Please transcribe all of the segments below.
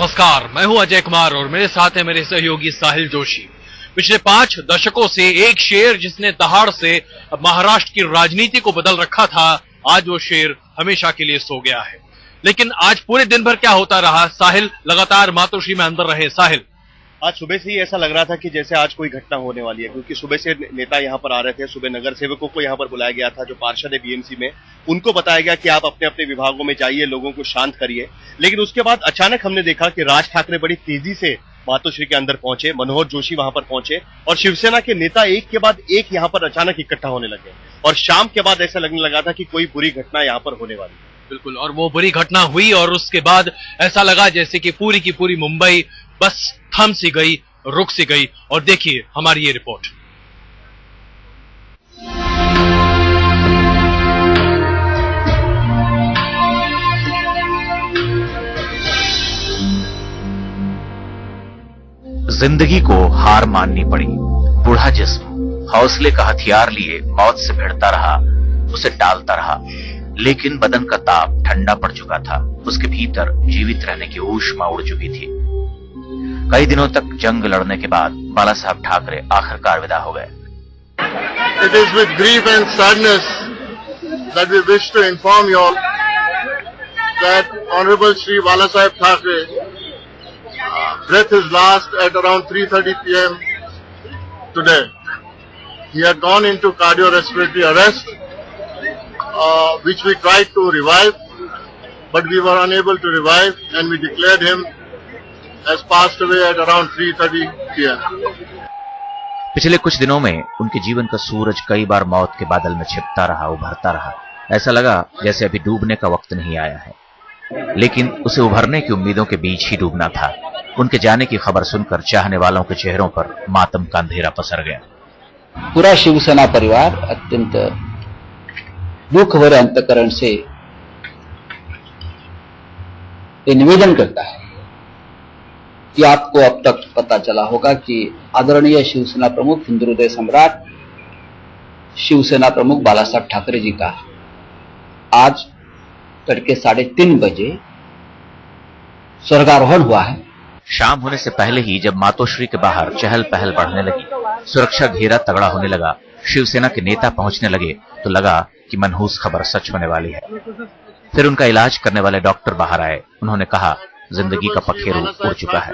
नमस्कार, मैं हूं अजय कुमार और मेरे साथ है मेरे सहयोगी साहिल जोशी। पिछले 5 दशकों से एक शेर जिसने दहाड़ से महाराष्ट्र की राजनीति को बदल रखा था, आज वो शेर हमेशा के लिए सो गया है। लेकिन आज पूरे दिन भर क्या होता रहा? साहिल लगातार मातोश्री में अंदर रहे। साहिल, आज सुबह से ही ऐसा लग रहा था कि जैसे आज कोई घटना होने वाली है, क्योंकि सुबह से नेता यहाँ पर आ रहे थे। सुबह नगर सेवकों को यहाँ पर बुलाया गया था, जो पार्षद है बीएमसी में, उनको बताया गया कि आप अपने अपने विभागों में जाइए, लोगों को शांत करिए। लेकिन उसके बाद अचानक हमने देखा कि राज ठाकरे बड़ी तेजी से मातोश्री के अंदर पहुंचे, मनोहर जोशी वहां पर पहुंचे और शिवसेना के नेता एक के बाद एक यहाँ पर अचानक इकट्ठा होने लगे। और शाम के बाद ऐसा लगने लगा था कि कोई बुरी घटना यहाँ पर होने वाली है। बिल्कुल, और वो बुरी घटना हुई और उसके बाद ऐसा लगा जैसे कि पूरी की पूरी मुंबई बस थम सी गई, रुक सी गई। और देखिए हमारी ये रिपोर्ट। जिंदगी को हार माननी पड़ी। बूढ़ा जिस्म हौसले का हथियार लिए मौत से भिड़ता रहा, उसे टालता रहा, लेकिन बदन का ताप ठंडा पड़ चुका था। उसके भीतर जीवित रहने की ऊष्मा उड़ चुकी थी। कई दिनों तक जंग लड़ने के बाद बाला साहब ठाकरे आखिरकार विदा हो गए। It is with grief and sadness that we wish to inform you all that Honorable Shri Bala Saheb Thackeray breath his last at around 3:30 p.m. today. He had gone into cardiorespiratory arrest, which we tried to revive, but we were unable to revive, and we declared him has passed away at around 3:30 p.m. पिछले कुछ दिनों में उनके जीवन का सूरज कई बार मौत के बादल में छिपता रहा, उभरता रहा। ऐसा लगा जैसे अभी डूबने का वक्त नहीं आया है, लेकिन उसे उभरने की उम्मीदों के बीच ही डूबना था। उनके जाने की खबर सुनकर चाहने वालों के चेहरों पर मातम का अंधेरा पसर गया। पूरा शिवसेना परिवार अत्यंत दुख भरे अंतकरण से ये निवेदन करता है कि आपको अब तक पता चला होगा कि आदरणीय शिवसेना प्रमुख, हिंदू हृदय सम्राट, शिवसेना प्रमुख बाला साहब ठाकरे जी का आज तड़के 3:30 बजे स्वर्गारोहण हुआ है। शाम होने से पहले ही जब मातोश्री के बाहर चहल पहल बढ़ने लगी, सुरक्षा घेरा तगड़ा होने लगा, शिवसेना के नेता पहुंचने लगे, तो लगा कि मनहूस खबर सच होने वाली है। फिर उनका इलाज करने वाले डॉक्टर बाहर आए। उन्होंने कहा जिंदगी का पखेरु उड़ चुका है।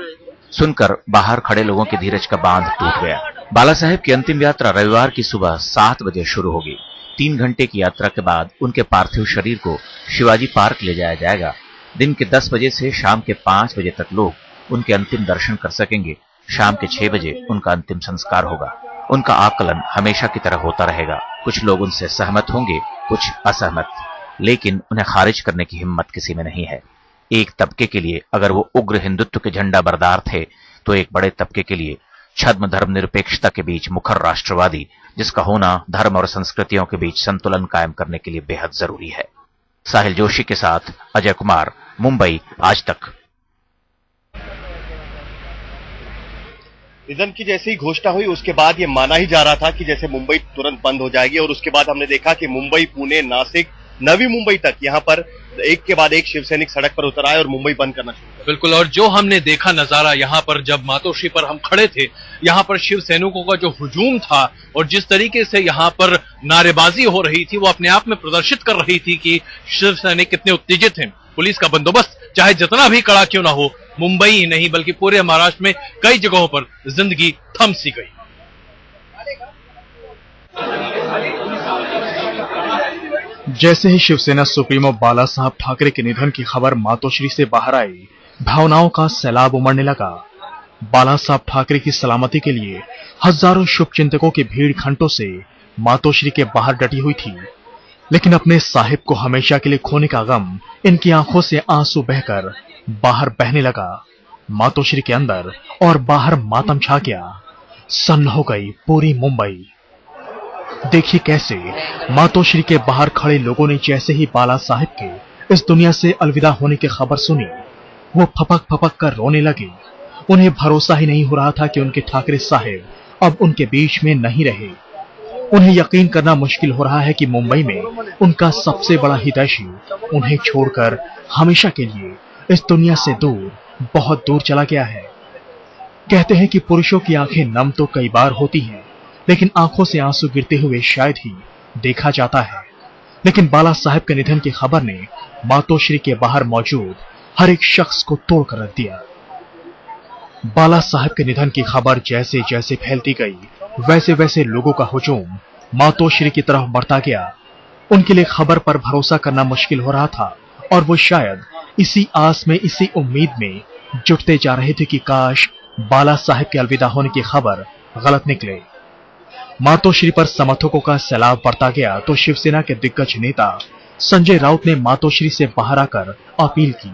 सुनकर बाहर खड़े लोगों के धीरज का बांध टूट गया। बाला साहेब की अंतिम यात्रा रविवार की सुबह 7 बजे शुरू होगी। 3 घंटे की यात्रा के बाद उनके पार्थिव शरीर को शिवाजी पार्क ले जाया जाएगा। दिन के 10 बजे से शाम के 5 बजे तक लोग उनके अंतिम दर्शन कर सकेंगे। शाम के 6 बजे उनका अंतिम संस्कार होगा। उनका आकलन हमेशा की तरह होता रहेगा। कुछ लोग उनसे सहमत होंगे, कुछ असहमत, लेकिन उन्हें खारिज करने की हिम्मत किसी में नहीं है। एक तबके के लिए अगर वो उग्र हिंदुत्व के झंडा बरदार थे, तो एक बड़े तबके के लिए छद्म धर्मनिरपेक्षता के बीच मुखर राष्ट्रवादी, जिसका होना धर्म और संस्कृतियों के बीच संतुलन कायम करने के लिए बेहद जरूरी है। साहिल जोशी के साथ अजय कुमार, मुंबई आज तक। निधन की जैसे ही घोषणा हुई उसके बाद ये माना ही जा रहा था कि जैसे मुंबई तुरंत बंद हो जाएगी, और उसके बाद हमने देखा कि मुंबई, पुणे, नासिक, नवी मुंबई तक यहाँ पर एक के बाद एक शिवसैनिक सड़क पर उतर आए और मुंबई बंद करना शुरू किया। बिल्कुल, और जो हमने देखा नजारा यहाँ पर जब मातोश्री पर हम खड़े थे, यहाँ पर शिव सैनिकों का जो हुजूम था और जिस तरीके से यहाँ पर नारेबाजी हो रही थी, वो अपने आप में प्रदर्शित कर रही थी कि शिव सैनिक कितने उत्तेजित हैं। पुलिस का बंदोबस्त चाहे जितना भी कड़ा क्यों ना हो, मुंबई ही नहीं बल्कि पूरे महाराष्ट्र में कई जगहों पर जिंदगी थम सी गई। जैसे ही शिवसेना सुप्रीमो बाला साहब ठाकरे के निधन की खबर मातोश्री से बाहर आई, भावनाओं का सैलाब उमड़ने लगा। बाला साहब ठाकरे की सलामती के लिए हजारों शुभचिंतकों की भीड़ घंटों से मातोश्री के बाहर डटी हुई थी, लेकिन अपने साहिब को हमेशा के लिए खोने का गम इनकी आंखों से आंसू बहकर बाहर बहने लगा। मातोश्री के अंदर और बाहर मातम छा गया। सन्न हो गई पूरी मुंबई। देखिए कैसे मातोश्री के बाहर खड़े लोगों ने जैसे ही बाला साहिब के इस दुनिया से अलविदा होने की खबर सुनी, वो फपक फपक कर रोने लगे। उन्हें भरोसा ही नहीं हो रहा था कि उनके ठाकरे साहिब अब उनके बीच में नहीं रहे। उन्हें यकीन करना मुश्किल हो रहा है कि मुंबई में उनका सबसे बड़ा हितैषी उन्हें छोड़कर हमेशा के लिए इस दुनिया से दूर बहुत दूर चला गया है। कहते हैं कि पुरुषों की आंखें नम तो कई बार होती हैं, लेकिन आंखों से आंसू गिरते हुए शायद ही देखा जाता है। लेकिन बाला साहब के निधन की खबर ने मातोश्री के बाहर मौजूद हर एक शख्स को तोड़कर रख दिया। बाला साहब के निधन की खबर जैसे जैसे फैलती गई, वैसे वैसे लोगों का हुजूम मातोश्री की तरफ बढ़ता गया। उनके लिए खबर पर भरोसा करना मुश्किल हो रहा था और वो शायद इसी आस में, इसी उम्मीद में जुटते जा रहे थे कि काश बाला साहब के अलविदा होने की खबर गलत निकले। मातोश्री पर समर्थकों का सैलाब बढ़ता गया तो शिवसेना के दिग्गज नेता संजय राउत ने मातोश्री से बाहर आकर अपील की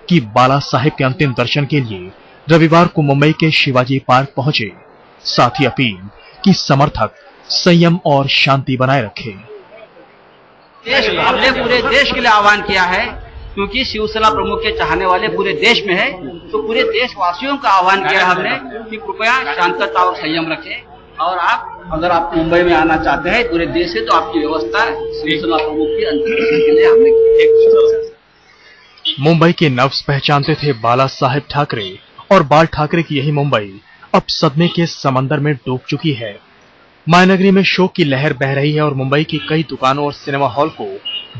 कि बाला साहब के अंतिम दर्शन के लिए रविवार को मुंबई के शिवाजी पार्क पहुंचे। साथ ही अपील कि समर्थक संयम और शांति बनाए रखें। हमने पूरे देश के लिए आह्वान किया है, क्योंकि शिवसेना प्रमुख के चाहने वाले पूरे देश में है, तो पूरे देशवासियों का आह्वान किया हमने कि कृपया शांतता और संयम रखें। और अगर आप मुंबई में आना चाहते हैं पूरे देश से, तो आपकी व्यवस्था शिवसेना प्रमुख की अंतिम दर्शन के लिए हमने की। मुंबई के नफ्स पहचानते थे बाला साहेब ठाकरे, और बाल ठाकरे की यही मुंबई अब सदमे के समंदर में डूब चुकी है। मायानगरी में शोक की लहर बह रही है और मुंबई की कई दुकानों और सिनेमा हॉल को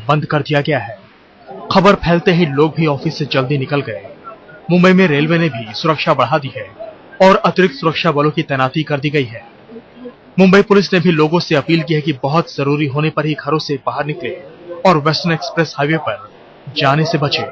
बंद कर दिया गया है। खबर फैलते ही लोग भी ऑफिस से जल्दी निकल गए। मुंबई में रेलवे ने भी सुरक्षा बढ़ा दी है और अतिरिक्त सुरक्षा बलों की तैनाती कर दी गई है। मुंबई पुलिस ने भी लोगों से अपील की है कि बहुत जरूरी होने पर ही घरों से बाहर निकले और वेस्टर्न एक्सप्रेस हाईवे पर जाने से बचे।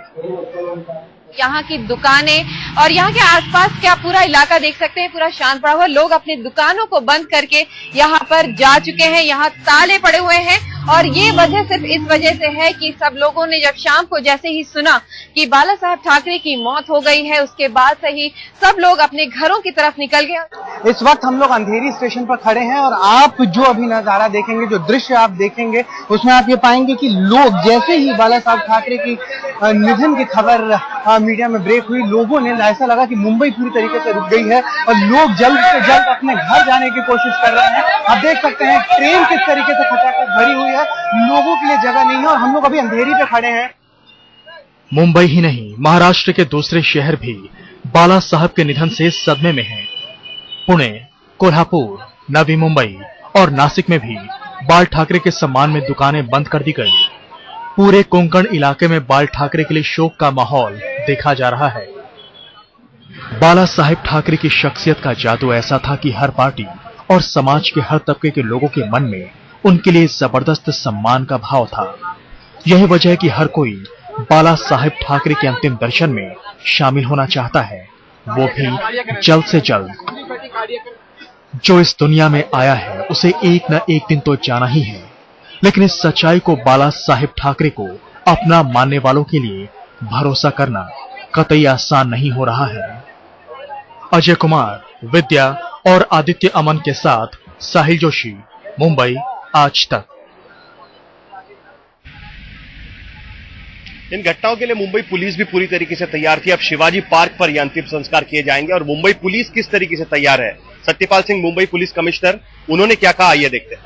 यहाँ की दुकानें और यहाँ के आसपास क्या पूरा इलाका देख सकते हैं, पूरा शांत पड़ा हुआ। लोग अपनी दुकानों को बंद करके यहाँ पर जा चुके हैं, यहाँ ताले पड़े हुए हैं। और ये वजह सिर्फ इस वजह से है कि सब लोगों ने जब शाम को जैसे ही सुना कि बाला साहब ठाकरे की मौत हो गई है, उसके बाद से ही सब लोग अपने घरों की तरफ निकल गए। इस वक्त हम लोग अंधेरी स्टेशन पर खड़े हैं और आप जो अभी नजारा देखेंगे, जो दृश्य आप देखेंगे, उसमें आप ये पाएंगे कि लोग जैसे ही बाला साहब ठाकरे की निधन की खबर मीडिया में ब्रेक हुई, लोगों ने ऐसा लगा कि मुंबई पूरी तरीके से रुक गई है और लोग जल्द से जल्द अपने घर जाने की कोशिश कर रहे हैं। आप देख सकते हैं ट्रेन किस तरीके से खचाखच भरी हुई है, लोगों के लिए जगह नहीं है और हम लोग अभी अंधेरी पे खड़े हैं। मुंबई ही नहीं, महाराष्ट्र के दूसरे शहर भी बाला साहब के निधन से सदमे में हैं। पुणे, कोल्हापुर, नवी मुंबई और नासिक में भी बाल ठाकरे के सम्मान में दुकानें बंद कर दी गई। पूरे कोंकण इलाके में बाल ठाकरे के लिए शोक का माहौल देखा जा रहा है। बाला साहब ठाकरे की शख्सियत का जादू ऐसा था कि हर पार्टी और समाज के हर तबके के लोगों के मन में उनके लिए जबरदस्त सम्मान का भाव था। यही वजह है कि हर कोई बाला साहब ठाकरे के अंतिम दर्शन में शामिल होना चाहता है, वो भी जल्द से जल्द। जो इस दुनिया में आया है उसे एक न एक दिन तो जाना ही है, लेकिन इस सच्चाई को बाला साहब ठाकरे को अपना मानने वालों के लिए भरोसा करना कतई आसान नहीं हो रहा है। अजय कुमार, विद्या और आदित्य अमन के साथ साहिल जोशी, मुंबई, आज तक। इन घटनाओं के लिए मुंबई पुलिस भी पूरी तरीके से तैयार थी। अब शिवाजी पार्क पर यह अंतिम संस्कार किए जाएंगे और मुंबई पुलिस किस तरीके से तैयार है, सत्यपाल सिंह मुंबई पुलिस कमिश्नर, उन्होंने क्या कहा, आइए देखते हैं।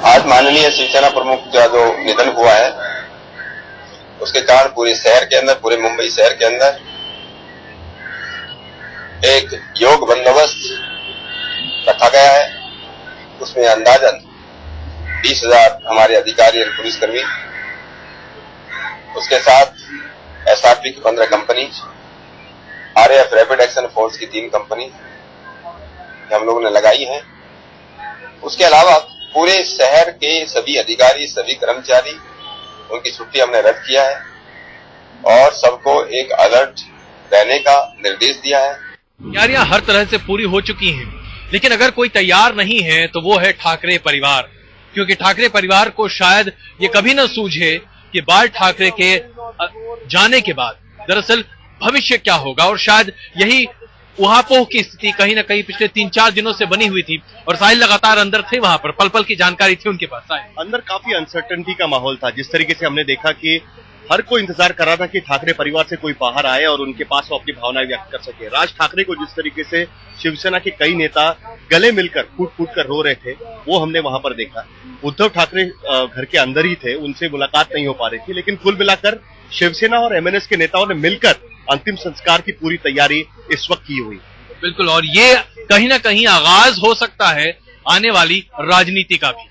आज माननीय शिवसेना प्रमुख का जो निधन हुआ है, उसके कारण पूरे शहर के अंदर, पूरे मुंबई शहर के अंदर एक योग बंदोबस्त रखा गया है। उसमें अंदाजन 20,000 हमारे अधिकारी और पुलिसकर्मी, उसके साथ एसआरपी की 15 company, RAF rapid action force की 3 कंपनी हम लोगों ने लगाई है। उसके अलावा पूरे शहर के सभी अधिकारी, सभी कर्मचारी, उनकी छुट्टी हमने रद्द किया है और सबको एक अलर्ट रहने का निर्देश दिया है। तैयारियां हर तरह से पूरी हो चुकी हैं, लेकिन अगर कोई तैयार नहीं है तो वो है ठाकरे परिवार, क्योंकि ठाकरे परिवार को शायद ये कभी न सूझे कि बाल ठाकरे के जाने के बाद दरअसल भविष्य क्या होगा। और शायद यही उहापोह की स्थिति कहीं ना कहीं पिछले 3-4 दिनों से बनी हुई थी और साहिल लगातार अंदर थे, वहां पर पल पल की जानकारी थी उनके पास। अंदर काफी अनसर्टेनिटी का माहौल था। जिस तरीके से हमने देखा कि हर कोई इंतजार कर रहा था कि ठाकरे परिवार से कोई बाहर आए और उनके पास वो अपनी भावनाएं व्यक्त कर सके। राज ठाकरे को जिस तरीके से शिवसेना के कई नेता गले मिलकर फूट फूट कर रो रहे थे, वो हमने वहां पर देखा। उद्धव ठाकरे घर के अंदर ही थे, उनसे मुलाकात नहीं हो पा रही थी, लेकिन कुल मिलाकर शिवसेना और एमएनएस के नेताओं ने मिलकर अंतिम संस्कार की पूरी तैयारी इस वक्त की हुई। बिल्कुल, और ये कहीं ना कहीं आगाज हो सकता है आने वाली राजनीति का भी।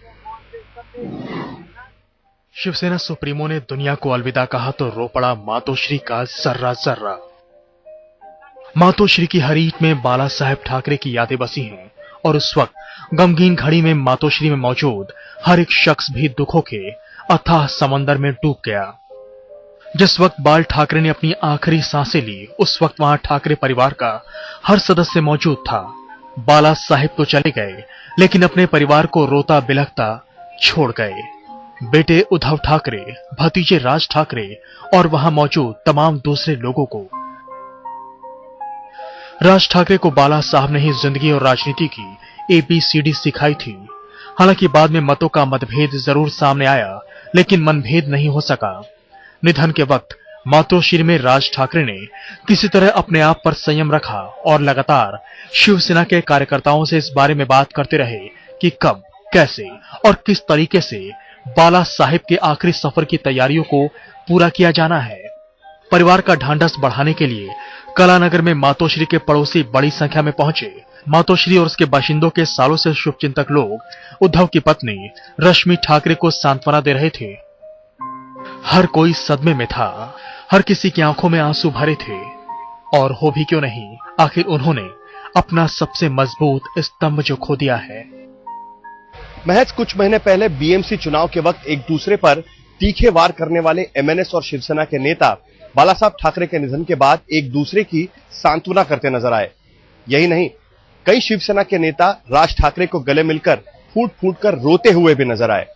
शिवसेना सुप्रीमो ने दुनिया को अलविदा कहा तो रो पड़ा मातोश्री का जर्रा जर्रा। मातोश्री की हर ईंट में बाला साहेब ठाकरे की यादें बसी हैं और उस वक्त गमगीन घड़ी में मातोश्री में मौजूद हर एक शख्स भी दुखों के अथाह समंदर में डूब गया। जिस वक्त बाल ठाकरे ने अपनी आखिरी सांसें ली, उस वक्त वहां ठाकरे परिवार का हर सदस्य मौजूद था। बाला साहेब तो चले गए, लेकिन अपने परिवार को रोता बिलखता छोड़ गए। बेटे उद्धव ठाकरे, भतीजे राज ठाकरे और वहां मौजूद तमाम दूसरे लोगों को। राज ठाकरे को बाला साहब ने ही जिंदगी और राजनीति की ABCD सिखाई थी। हालांकि बाद में मतों का मतभेद जरूर सामने आया, लेकिन मनभेद नहीं हो सका। निधन के वक्त मातोश्री में राज ठाकरे ने किसी तरह अपने आप पर संयम रखा और लगातार शिवसेना के कार्यकर्ताओं से इस बारे में बात करते रहे कि कब, कैसे और किस तरीके से बाला साहेब के आखिरी सफर की तैयारियों को पूरा किया जाना है। परिवार का ढांढस बढ़ाने के लिए कलानगर में मातोश्री के पड़ोसी बड़ी संख्या में पहुंचे। मातोश्री और उसके बाशिंदों के सालों से शुभचिंतक लोग उद्धव की पत्नी रश्मि ठाकरे को सांत्वना दे रहे थे। हर कोई सदमे में था, हर किसी की आंखों में आंसू भरे थे। और हो भी क्यों नहीं, आखिर उन्होंने अपना सबसे मजबूत स्तंभ जो खो दिया है। महज कुछ महीने पहले BMC चुनाव के वक्त एक दूसरे पर तीखे वार करने वाले MNS और शिवसेना के नेता बाला साहब ठाकरे के निधन के बाद एक दूसरे की सांत्वना करते नजर आए। यही नहीं, कई शिवसेना के नेता राज ठाकरे को गले मिलकर फूट फूट कर रोते हुए भी नजर आए।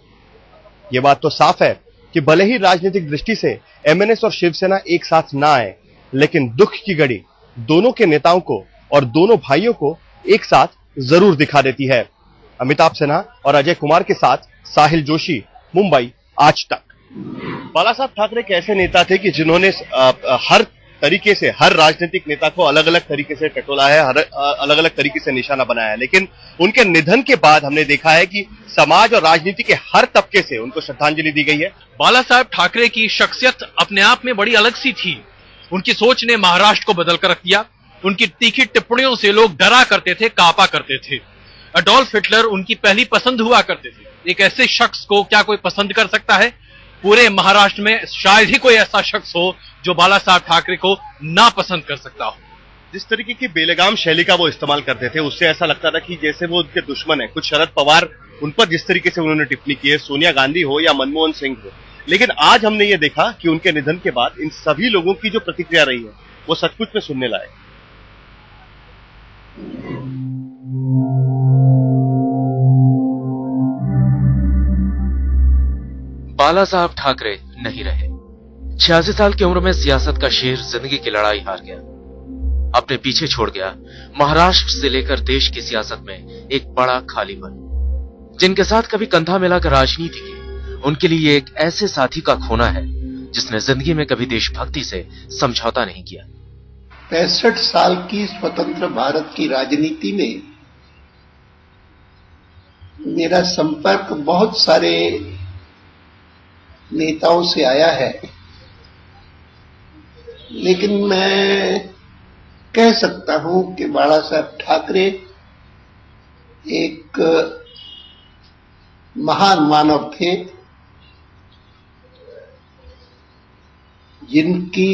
ये बात तो साफ है कि भले ही राजनीतिक दृष्टि से MNS और शिवसेना एक साथ ना आए, लेकिन दुख की घड़ी दोनों के नेताओं को और दोनों भाइयों को एक साथ जरूर दिखा देती है। अमिताभ सिन्हा और अजय कुमार के साथ साहिल जोशी, मुंबई, आज तक। बाला साहब ठाकरे एक ऐसे नेता थे कि जिन्होंने हर तरीके से हर राजनीतिक नेता को अलग अलग तरीके से टटोला है, अलग अलग तरीके से निशाना बनाया है। लेकिन उनके निधन के बाद हमने देखा है कि समाज और राजनीति के हर तबके से उनको श्रद्धांजलि दी गई है। बाला साहब ठाकरे की शख्सियत अपने आप में बड़ी अलग सी थी। उनकी सोच ने महाराष्ट्र को बदल कर रख दिया। उनकी तीखी टिप्पणियों से लोग डरा करते थे, कांपा करते थे। एडोल्फ हिटलर उनकी पहली पसंद हुआ करते थे। एक ऐसे शख्स को क्या कोई पसंद कर सकता है? पूरे महाराष्ट्र में शायद ही कोई ऐसा शख्स हो जो बाला साहब ठाकरे को नापसंद कर सकता हो। जिस तरीके की बेलगाम शैली का वो इस्तेमाल करते थे, उससे ऐसा लगता था कि जैसे वो उनके दुश्मन है। कुछ शरद पवार उन पर जिस तरीके से उन्होंने टिप्पणी की है, सोनिया गांधी हो या मनमोहन सिंह हो, लेकिन आज हमने ये देखा कि उनके निधन के बाद इन सभी लोगों की जो प्रतिक्रिया रही है वो सचमुच में सुनने लायक। बाला साहब ठाकरे नहीं रहे। 86 साल की उम्र में सियासत का शेर जिंदगी की लड़ाई हार गया, अपने पीछे छोड़ गया महाराष्ट्र से लेकर देश की सियासत में एक बड़ा खालीपन। जिनके साथ कभी कंधा मिलाकर राजनीति की, उनके लिए एक ऐसे साथी का खोना है जिसने जिंदगी में कभी देशभक्ति से समझौता नहीं किया। 65 साल की स्वतंत्र भारत की राजनीति में मेरा संपर्क बहुत सारे नेताओं से आया है, लेकिन मैं कह सकता हूं कि बाला साहब ठाकरे एक महान मानव थे, जिनकी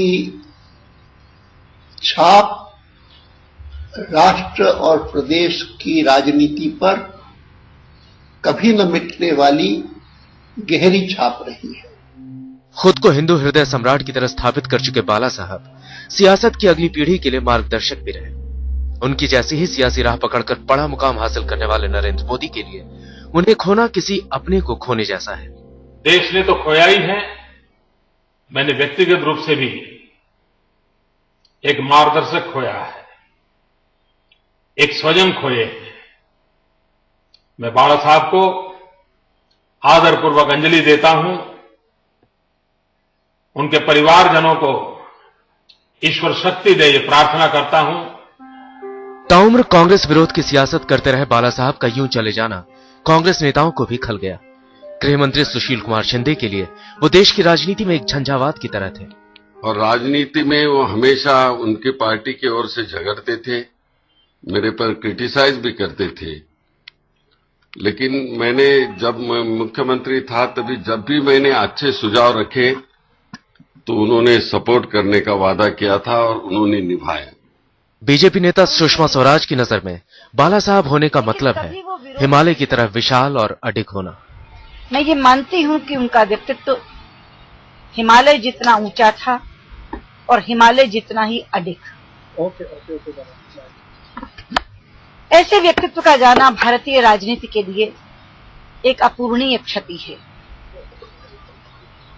छाप राष्ट्र और प्रदेश की राजनीति पर कभी न मिटने वाली गहरी छाप रही है। खुद को हिंदू हृदय सम्राट की तरह स्थापित कर चुके बाला साहब सियासत की अगली पीढ़ी के लिए मार्गदर्शक भी रहे। उनकी जैसी ही सियासी राह पकड़कर बड़ा मुकाम हासिल करने वाले नरेंद्र मोदी के लिए उन्हें खोना किसी अपने को खोने जैसा है। देश ने तो खोया ही है, मैंने व्यक्तिगत रूप से भी एक मार्गदर्शक खोया है, एक स्वजन खोए हैं। मैं बाला साहब को आदरपूर्वक अंजलि देता हूं। उनके परिवारजनों को ईश्वर शक्ति दे, ये प्रार्थना करता हूं। ताउम्र कांग्रेस विरोध की सियासत करते रहे बाला साहब का यूं चले जाना कांग्रेस नेताओं को भी खल गया। गृह मंत्री सुशील कुमार शिंदे के लिए वो देश की राजनीति में एक झंझावात की तरह थे। और राजनीति में वो हमेशा उनकी पार्टी की ओर से झगड़ते थे, मेरे पर क्रिटिसाइज भी करते थे। लेकिन मैंने जब मैं मुख्यमंत्री था तभी जब भी मैंने अच्छे सुझाव रखे तो उन्होंने सपोर्ट करने का वादा किया था और उन्होंने निभाया। बीजेपी नेता सुषमा स्वराज की नजर में बाला साहब होने का मतलब है हिमालय की तरह विशाल और अडिग होना। मैं ये मानती हूं कि उनका व्यक्तित्व हिमालय जितना ऊंचा था और हिमालय जितना ही अडिग। ऐसे व्यक्तित्व का जाना भारतीय राजनीति के लिए एक अपूरणीय क्षति है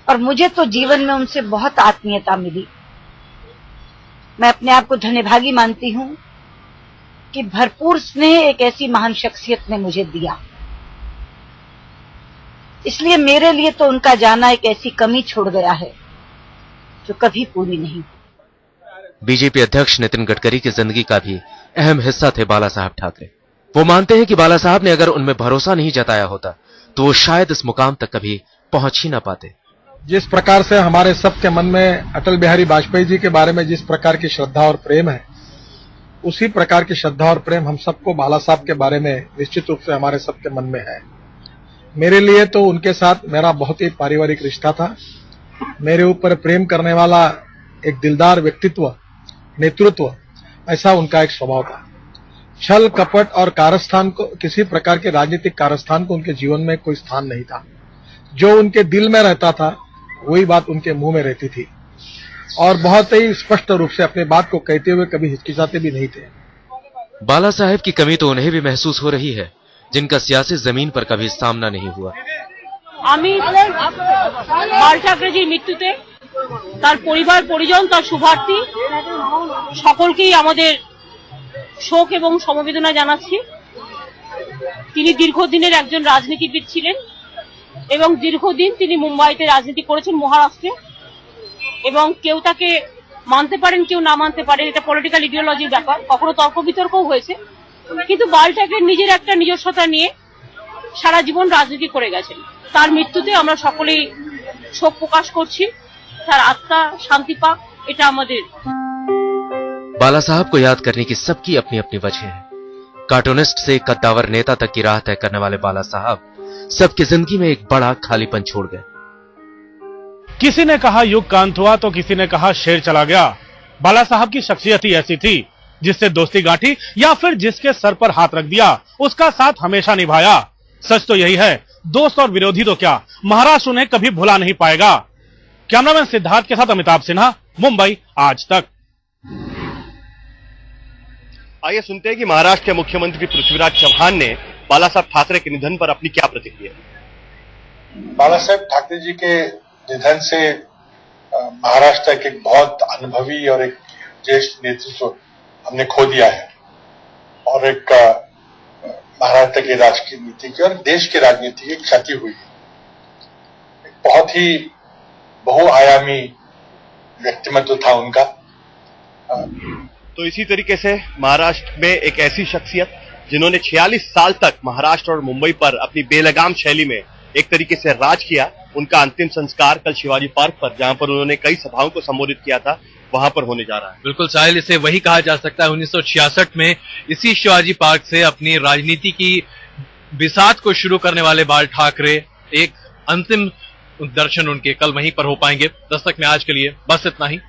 और मुझे तो जीवन में उनसे बहुत आत्मीयता मिली। मैं अपने आप को धन्यभागी मानती हूं कि भरपूर स्नेह एक ऐसी महान शख्सियत ने मुझे दिया। इसलिए मेरे लिए तो उनका जाना एक ऐसी कमी छोड़ गया है जो कभी पूरी नहीं। बीजेपी अध्यक्ष नितिन गडकरी की जिंदगी का भी अहम हिस्सा थे बाला साहब ठाकरे। वो मानते हैं कि बाला साहब ने अगर उनमें भरोसा नहीं जताया होता तो वो शायद इस मुकाम तक कभी पहुंच ही ना पाते। जिस प्रकार से हमारे सबके मन में अटल बिहारी वाजपेयी जी के बारे में जिस प्रकार की श्रद्धा और प्रेम है, उसी प्रकार की श्रद्धा और प्रेम हम सबको बाला साहब के बारे में निश्चित रूप से हमारे सबके मन में है। मेरे लिए तो उनके साथ मेरा बहुत ही पारिवारिक रिश्ता था। मेरे ऊपर प्रेम करने वाला एक दिलदार व्यक्तित्व, नेतृत्व, ऐसा उनका एक स्वभाव था। छल कपट और कारस्थान को, किसी प्रकार के राजनीतिक कारस्थान को उनके जीवन में कोई स्थान नहीं था। जो उनके दिल में रहता था वही बात उनके मुंह में रहती थी और बहुत ही स्पष्ट रूप से अपनी बात को कहते हुए कभी हिचकिचाते भी नहीं थे। बाला साहेब की कमी तो उन्हें भी महसूस हो रही है जिनका सियासी जमीन पर कभी सामना नहीं हुआ। আমি বাল ঠাকরেজির মৃত্যুতে তার পরিবার পরিজন তার শুভার্থী সকলকেই আমাদের শোক এবং সমবেদনা জানাচ্ছি। তিনি দীর্ঘদিনের একজন রাজনীতিবিদ ছিলেন এবং দীর্ঘদিন তিনি মুম্বাইতে রাজনীতি করেছেন, মহারাষ্ট্রে, এবং কেউ তাকে মানতে পারেন কেউ না মানতে পারেন, এটা পলিটিক্যাল ইডিওলজির ব্যাপার, কখনো তর্ক বিতর্কও হয়েছে। কিন্তু বাল ঠাকরে নিজের একটা নিজস্বতা নিয়ে সারা জীবন রাজনীতি করে গেছেন। তার মৃত্যুতে আমরা সকলেই শোক প্রকাশ করছি। তার আত্মা শান্তি পাক, এটা আমাদের। बाला साहब को याद करने की सबकी अपनी अपनी वजह है। कार्टूनिस्ट से कद्दावर नेता तक की राह तय करने वाले बाला साहब सबकी जिंदगी में एक बड़ा खालीपन छोड़ गए। किसी ने कहा युग का अंत हुआ तो किसी ने कहा शेर चला गया। बाला साहब की शख्सियत ही ऐसी थी, जिससे दोस्ती गांठी या फिर जिसके सर पर हाथ रख दिया उसका साथ हमेशा निभाया। सच तो यही है, दोस्त और विरोधी तो क्या, महाराष्ट्र उन्हें कभी भुला नहीं पाएगा। कैमरामैन सिद्धार्थ के साथ अमिताभ सिन्हा, मुंबई आज तक। आइए सुनते हैं कि महाराष्ट्र के मुख्यमंत्री पृथ्वीराज चव्हाण ने बाला साहब ठाकरे के निधन पर अपनी क्या प्रतिक्रिया। बाला साहब ठाकरे जी के निधन से महाराष्ट्र के एक बहुत अनुभवी और एक ज्येष्ठ नेतृत्व हमने खो दिया है और एक महाराष्ट्र की राजनीति की और देश की राजनीति की क्षति हुई। एक बहुत ही बहुआयामी व्यक्तिमत्व था उनका। तो इसी तरीके से महाराष्ट्र में एक ऐसी शख्सियत जिन्होंने 46 साल तक महाराष्ट्र और मुंबई पर अपनी बेलगाम शैली में एक तरीके से राज किया, उनका अंतिम संस्कार कल शिवाजी पार्क पर, जहां पर उन्होंने कई सभाओं को संबोधित किया था, वहां पर होने जा रहा है। बिल्कुल साहिल, इसे वही कहा जा सकता है 1966 में इसी शिवाजी पार्क से अपनी राजनीति की बिसात को शुरू करने वाले बाल ठाकरे, एक अंतिम दर्शन उनके कल वहीं पर हो पाएंगे। दस्तक में आज के लिए बस इतना ही।